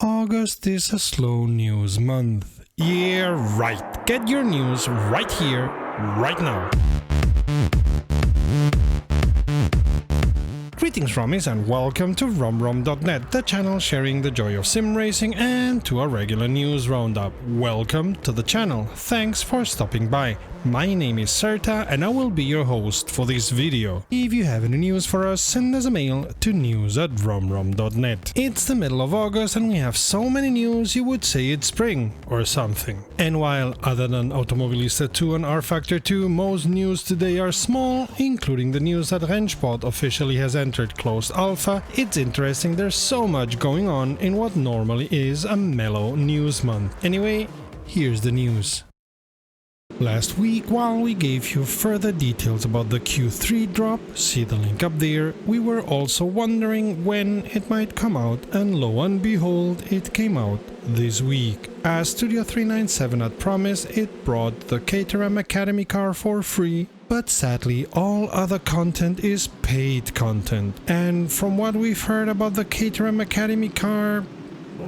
August is a slow news month. Yeah, right. Get your news right here, right now. Greetings Rommies and welcome to romrom.net, the channel sharing the joy of sim racing, and to a regular news roundup. Welcome to the channel, thanks for stopping by. My name is Serta and I will be your host for this video. If you have any news for us, send us a mail to news@romrom.net. It's the middle of August and we have so many news you would say it's spring or something. And while other than Automobilista 2 and rFactor 2, most news today are small, including the news that rennsport officially has entered closed alpha, it's interesting there's so much going on in what normally is a mellow news month. Anyway, here's the news. Last week, while we gave you further details about the Q3 drop, see the link up there, we were also wondering when it might come out, and lo and behold, it came out this week. As Studio 397 had promised, it brought the Caterham Academy car for free, but sadly all other content is paid content, and from what we've heard about the Caterham Academy car,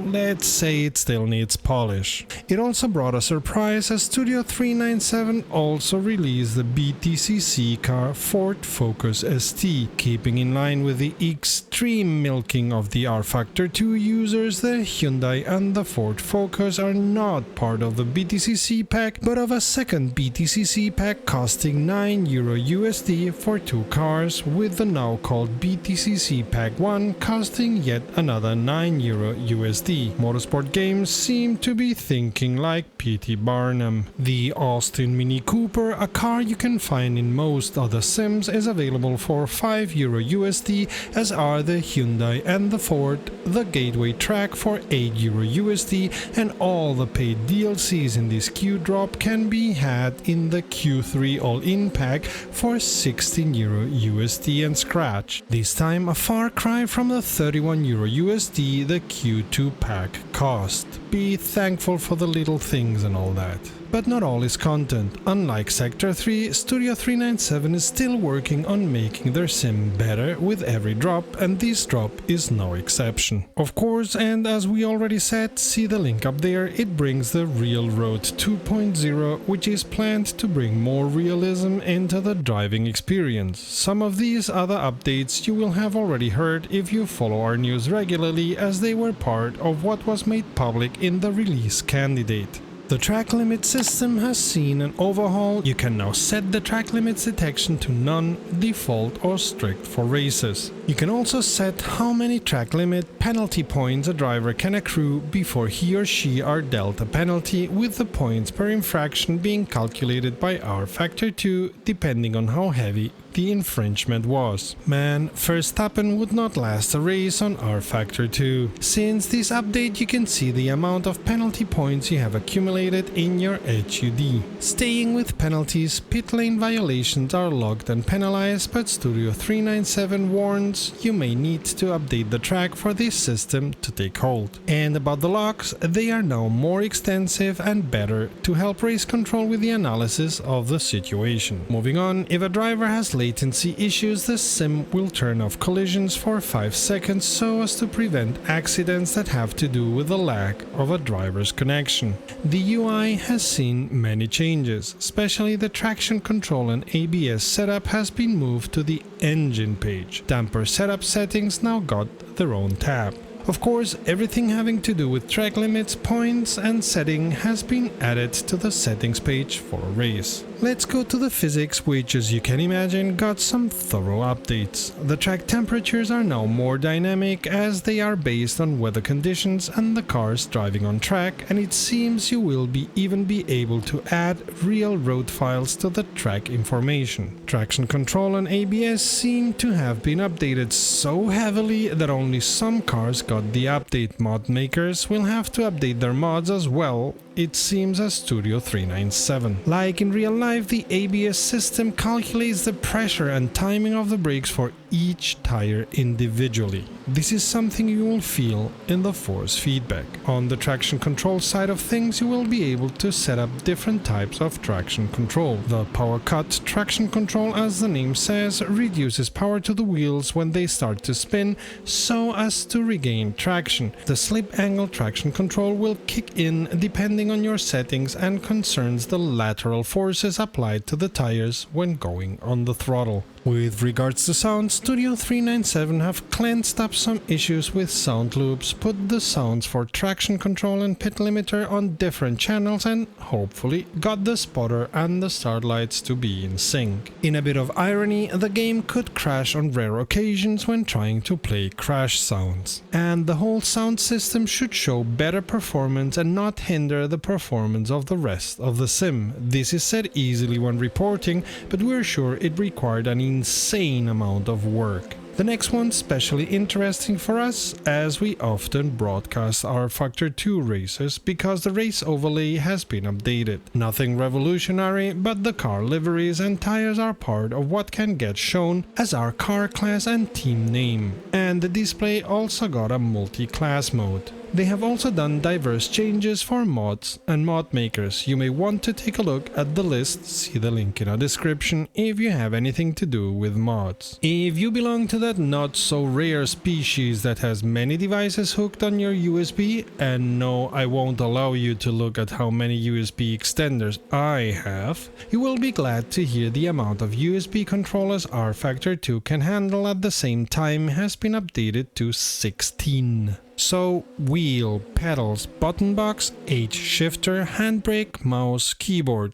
let's say it still needs polish. It also brought a surprise as Studio 397 also released the BTCC car Ford Focus ST. Keeping in line with the extreme milking of the rFactor 2 users, the Hyundai and the Ford Focus are not part of the BTCC pack, but of a second BTCC pack costing €9 USD for two cars, with the now called BTCC Pack 1 costing yet another €9 USD. Motorsport Games seem to be thinking like P.T. Barnum. The Austin Mini Cooper, a car you can find in most other sims, is available for €5 USD, as are the Hyundai and the Ford, the Gateway Track for €8 USD, and all the paid DLCs in this Q drop can be had in the Q3 all-in pack for €16 USD and scratch. This time a far cry from the €31 USD the Q2 pack cost. Be thankful for the little things and all that. But not all is content. Unlike Sector 3, Studio 397 is still working on making their sim better with every drop, and this drop is no exception. Of course, and as we already said, see the link up there, it brings the Real Road 2.0, which is planned to bring more realism into the driving experience. Some of these other updates you will have already heard if you follow our news regularly, as they were part of what was made public in the release candidate. The track limit system has seen an overhaul. You can now set the track limits detection to none, default or strict for races. You can also set how many track limit penalty points a driver can accrue before he or she are dealt a penalty, with the points per infraction being calculated by rFactor 2 depending on how heavy the infringement was. Man, Verstappen would not last a race on rFactor 2. Since this update you can see the amount of penalty points you have accumulated in your HUD. Staying with penalties, pit lane violations are logged and penalized, but Studio 397 warns you may need to update the track for this system to take hold. And about the logs, they are now more extensive and better to help race control with the analysis of the situation. Moving on, if a driver has latency issues, the sim will turn off collisions for 5 seconds so as to prevent accidents that have to do with the lack of a driver's connection. The UI has seen many changes, especially the traction control and ABS setup has been moved to the engine page. Damper setup settings now got their own tab. Of course, everything having to do with track limits, points and setting has been added to the settings page for a race. Let's go to the physics, which as you can imagine got some thorough updates. The track temperatures are now more dynamic as they are based on weather conditions and the cars driving on track, and it seems you will even be able to add real road files to the track information. Traction control and ABS seem to have been updated so heavily that only some cars got the update. Mod makers will have to update their mods as well, it seems, as Studio 397. Like in real life, the ABS system calculates the pressure and timing of the brakes for each tire individually. This is something you will feel in the force feedback. On the traction control side of things, you will be able to set up different types of traction control. The power cut traction control, as the name says, reduces power to the wheels when they start to spin so as to regain traction. The slip angle traction control will kick in depending on your settings and concerns the lateral forces applied to the tires when going on the throttle. With regards to sound, Studio 397 have cleansed up some issues with sound loops, put the sounds for traction control and pit limiter on different channels, and hopefully got the spotter and the start lights to be in sync. In a bit of irony, the game could crash on rare occasions when trying to play crash sounds. And the whole sound system should show better performance and not hinder the performance of the rest of the sim. This is said easily when reporting, but we're sure it required an insane amount of work. The next one's especially interesting for us, as we often broadcast our rFactor 2 races because the race overlay has been updated. Nothing revolutionary, but the car liveries and tires are part of what can get shown as our car class and team name, and the display also got a multi-class mode. They have also done diverse changes for mods and mod makers. You may want to take a look at the list, see the link in our description if you have anything to do with mods. If you belong to that not so rare species that has many devices hooked on your USB, and no, I won't allow you to look at how many USB extenders I have, you will be glad to hear the amount of USB controllers rFactor 2 can handle at the same time has been updated to 16. So, wheel, pedals, button box, H shifter, handbrake, mouse, keyboard.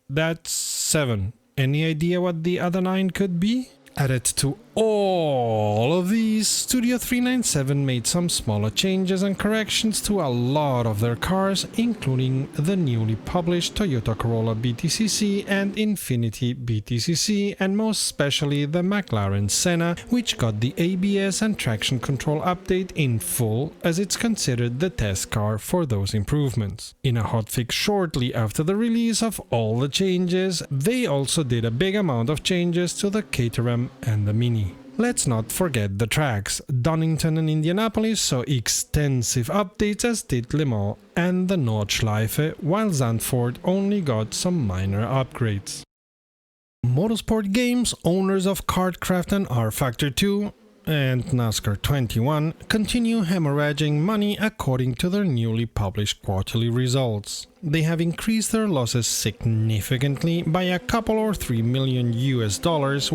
That's 7. Any idea what the other 9 could be? Added to all of these, Studio 397 made some smaller changes and corrections to a lot of their cars, including the newly published Toyota Corolla BTCC and Infiniti BTCC, and most especially the McLaren Senna, which got the ABS and traction control update in full, as it's considered the test car for those improvements. In a hotfix shortly after the release of all the changes, they also did a big amount of changes to the Caterham and the Mini. Let's not forget the tracks. Donington and Indianapolis saw extensive updates, as did Le Mans and the Nordschleife, while Zandvoort only got some minor upgrades. Motorsport Games, owners of Kartcraft and rFactor 2 and NASCAR 21, continue hemorrhaging money according to their newly published quarterly results. They have increased their losses significantly by a couple or $3 million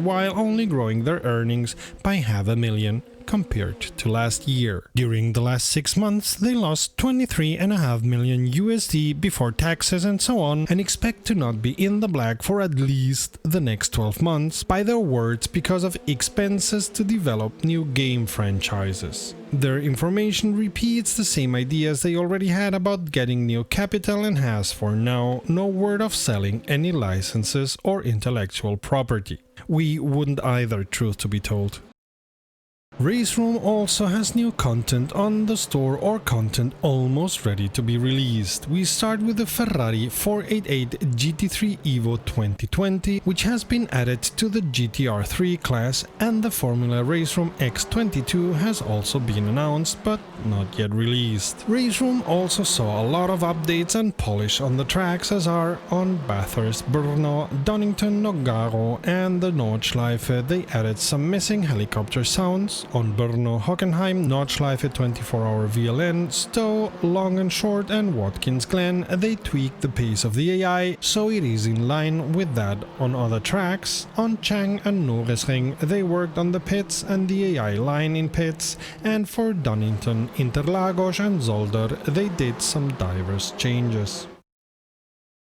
while only growing their earnings by $500,000 compared to last year. During the last 6 months, they lost $23.5 million before taxes and so on, and expect to not be in the black for at least the next 12 months, by their words, because of expenses to develop new game franchises. Their information repeats the same ideas they already had about getting new capital and has for now no word of selling any licenses or intellectual property. We wouldn't either, truth to be told. Raceroom also has new content on the store or content almost ready to be released. We start with the Ferrari 488 GT3 Evo 2020, which has been added to the GTR3 class, and the Formula Raceroom X22 has also been announced but not yet released. Raceroom also saw a lot of updates and polish on the tracks, as are on Bathurst, Brno, Donington, Nogaro and the Nordschleife. They added some missing helicopter sounds. On Brno, Hockenheim, Nordschleife 24-hour VLN, Stowe, Long and Short and Watkins Glen, they tweaked the pace of the AI, so it is in line with that on other tracks. On Chang and Nürburgring, they worked on the pits and the AI line in pits, and for Donington, Interlagos and Zolder, they did some diverse changes.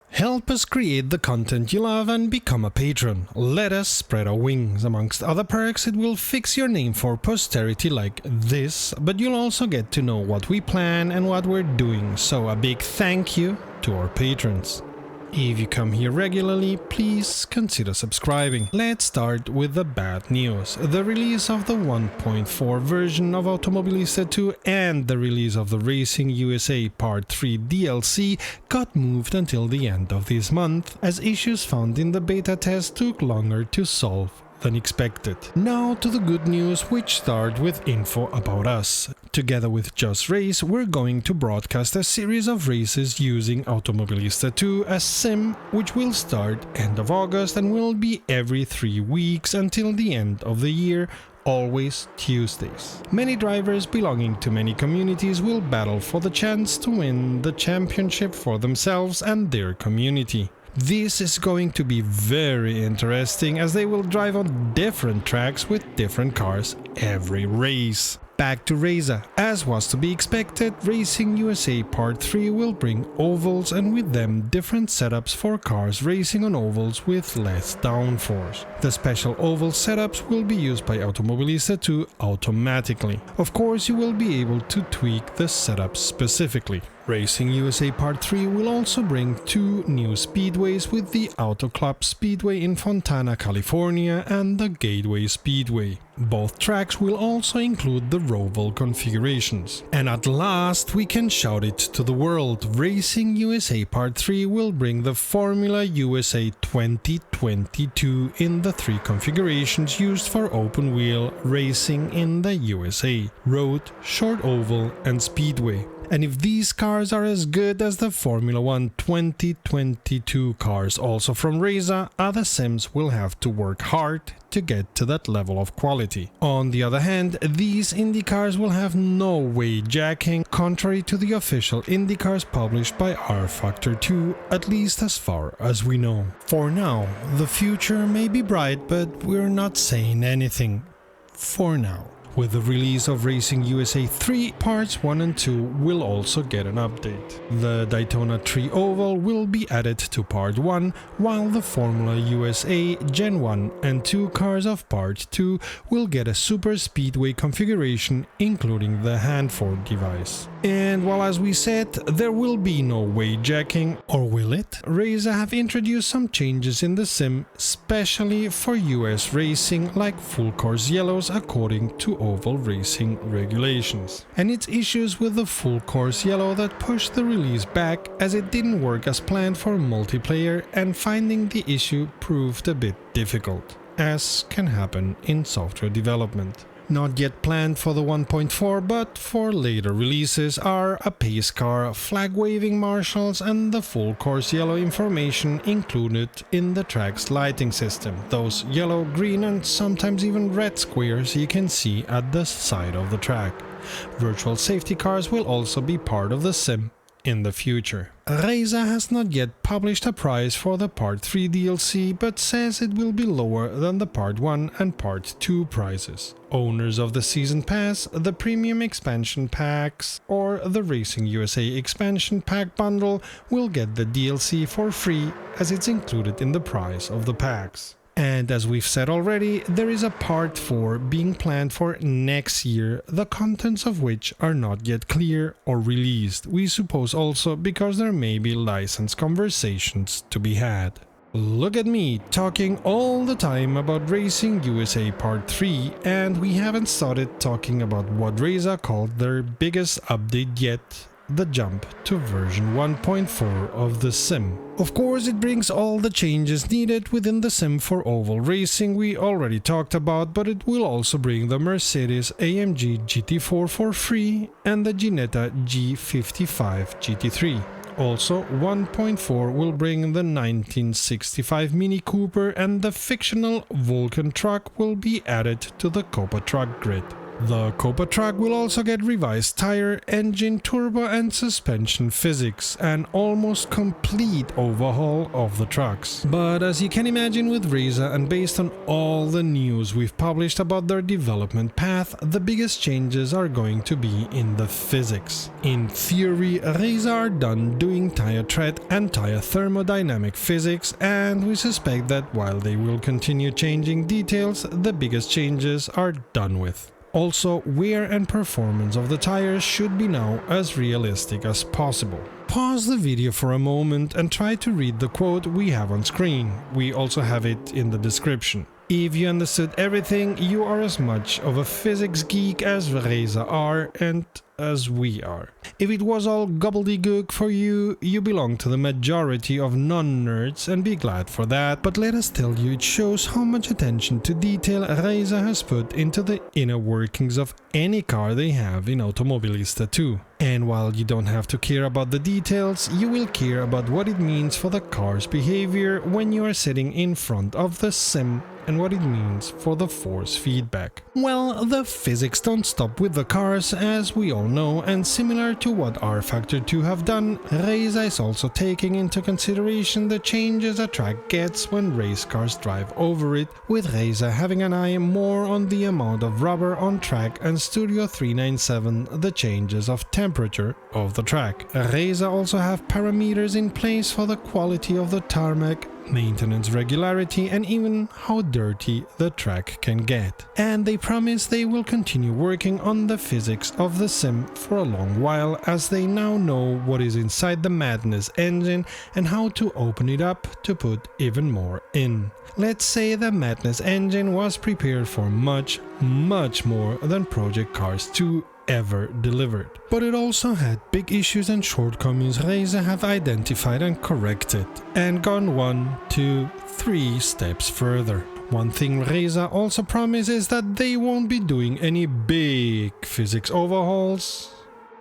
Help us create the content you love and become a patron. Let us spread our wings. Amongst other perks, it will fix your name for posterity like this, but you'll also get to know what we plan and what we're doing, so a big thank you to our patrons. If you come here regularly, please consider subscribing. Let's start with the bad news. The release of the 1.4 version of Automobilista 2 and the release of the Racing USA Part 3 DLC got moved until the end of this month, as issues found in the beta test took longer to solve than expected. Now to the good news, which start with info about us. Together with Just Race, we're going to broadcast a series of races using Automobilista 2 as sim, which will start end of August and will be every 3 weeks until the end of the year, always Tuesdays. Many drivers belonging to many communities will battle for the chance to win the championship for themselves and their community. This is going to be very interesting as they will drive on different tracks with different cars every race. Back to RZA. As was to be expected, Racing USA Part 3 will bring ovals and with them different setups for cars racing on ovals with less downforce. The special oval setups will be used by Automobilista 2 automatically. Of course, you will be able to tweak the setups specifically. Racing USA Part 3 will also bring 2 new speedways with the Auto Club Speedway in Fontana, California and the Gateway Speedway. Both tracks will also include the Roval configurations. And at last we can shout it to the world, Racing USA Part 3 will bring the Formula USA 2022 in the 3 configurations used for open wheel racing in the USA: road, short oval and speedway. And if these cars are as good as the Formula 1 2022 cars also from RZA, other sims will have to work hard to get to that level of quality. On the other hand, these Indy cars will have no weight jacking, contrary to the official Indy cars published by rFactor 2, at least as far as we know. For now, the future may be bright, but we're not saying anything. For now. With the release of Racing USA 3, Parts 1 and 2 will also get an update. The Daytona 3 Oval will be added to Part 1, while the Formula USA Gen 1 and 2 cars of Part 2 will get a super speedway configuration, including the Hanford device. And while, as we said, there will be no weight jacking, or will it? RZA have introduced some changes in the sim, especially for US racing, like full course yellows according to oval racing regulations. And it's issues with the full course yellow that pushed the release back, as it didn't work as planned for multiplayer, and finding the issue proved a bit difficult, as can happen in software development. Not yet planned for the 1.4, but for later releases are a pace car, flag-waving marshals and the full course yellow information included in the track's lighting system. Those yellow, green and sometimes even red squares you can see at the side of the track. Virtual safety cars will also be part of the sim in the future. RZA has not yet published a price for the Part 3 DLC, but says it will be lower than the Part 1 and Part 2 prices. Owners of the Season Pass, the Premium Expansion Packs, or the Racing USA Expansion Pack bundle will get the DLC for free, as it's included in the price of the packs. And as we've said already, there is a Part 4 being planned for next year, the contents of which are not yet clear or released, we suppose also because there may be license conversations to be had. Look at me talking all the time about Racing USA Part 3, and we haven't started talking about what RZA called their biggest update yet, the jump to version 1.4 of the sim. Of course, it brings all the changes needed within the sim for oval racing we already talked about, but it will also bring the Mercedes-AMG GT4 for free and the Ginetta G55 GT3. Also, 1.4 will bring the 1965 Mini Cooper, and the fictional Vulcan truck will be added to the Copa truck grid. The Copa truck will also get revised tire, engine, turbo and suspension physics, an almost complete overhaul of the trucks. But as you can imagine with RZA, and based on all the news we've published about their development path, the biggest changes are going to be in the physics. In theory, RZA are done doing tire tread and tire thermodynamic physics, and we suspect that while they will continue changing details, the biggest changes are done with. Also, wear and performance of the tires should be now as realistic as possible. Pause the video for a moment and try to read the quote we have on screen. We also have it in the description. If you understood everything, you are as much of a physics geek as RZA are, and as we are. If it was all gobbledygook for you, you belong to the majority of non-nerds and be glad for that, but let us tell you, it shows how much attention to detail Racer has put into the inner workings of any car they have in Automobilista too. And while you don't have to care about the details, you will care about what it means for the car's behavior when you are sitting in front of the sim and what it means for the force feedback. Well, the physics don't stop with the cars, as we all know, and similar to what rFactor 2 have done, Racer is also taking into consideration the changes a track gets when race cars drive over it, with Racer having an eye more on the amount of rubber on track and Studio 397 the changes of temperature of the track. Racer also have parameters in place for the quality of the tarmac, maintenance regularity, and even how dirty the track can get. And they promise they will continue working on the physics of the sim for a long while, as they now know what is inside the Madness engine and how to open it up to put even more in. Let's say the Madness engine was prepared for much more than Project Cars 2 ever delivered. But it also had big issues and shortcomings Racer have identified and corrected, and gone 1, 2, 3 steps further. One thing Racer also promises is that they won't be doing any big physics overhauls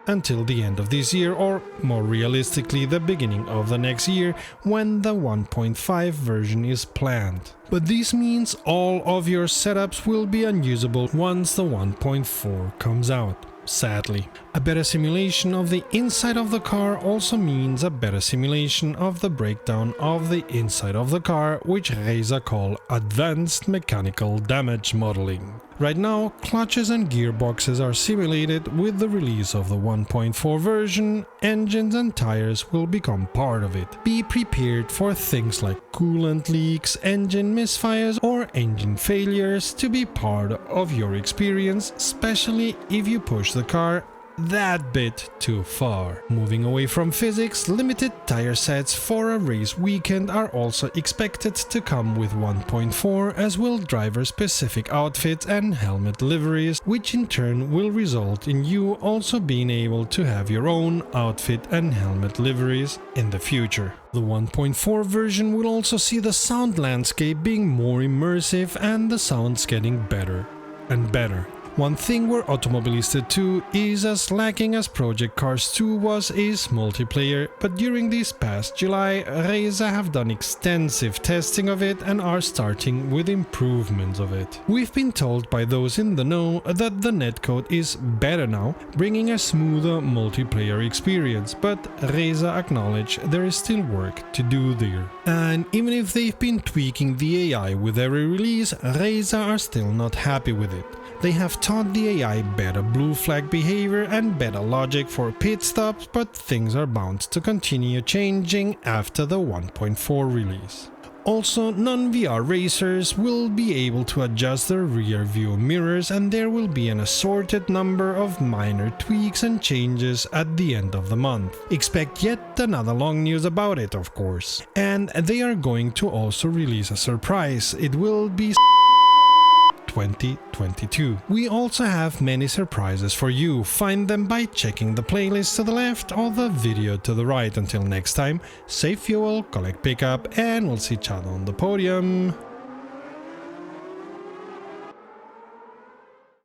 until the end of this year, or more realistically the beginning of the next year, when the 1.5 version is planned. But this means all of your setups will be unusable once the 1.4 comes out. Sadly. A better simulation of the inside of the car also means a better simulation of the breakdown of the inside of the car, which Racer call Advanced Mechanical Damage Modeling. Right now, clutches and gearboxes are simulated. With the release of the 1.4 version, engines and tires will become part of it. Be prepared for things like coolant leaks, engine misfires, or engine failures to be part of your experience, especially if you push the car that bit too far. Moving away from physics, limited tire sets for a race weekend are also expected to come with 1.4, as will driver-specific outfits and helmet liveries, which in turn will result in you also being able to have your own outfit and helmet liveries in the future. The 1.4 version will also see the sound landscape being more immersive and the sounds getting better and better. One thing where Automobilista 2 is as lacking as Project Cars 2 was is multiplayer, but during this past July, Racer have done extensive testing of it and are starting with improvements of it. We've been told by those in the know that the netcode is better now, bringing a smoother multiplayer experience, but Racer acknowledge there is still work to do there. And even if they've been tweaking the AI with every release, Racer are still not happy with it. They have taught the AI better blue flag behavior and better logic for pit stops, but things are bound to continue changing after the 1.4 release. Also, non-VR racers will be able to adjust their rear view mirrors, and there will be an assorted number of minor tweaks and changes at the end of the month. Expect yet another long news about it, of course. And they are going to also release a surprise. It will be 2022. We also have many surprises for you. Find them by checking the playlist to the left or the video to the right. Until next time, save fuel, collect pickup, and we'll see each other on the podium.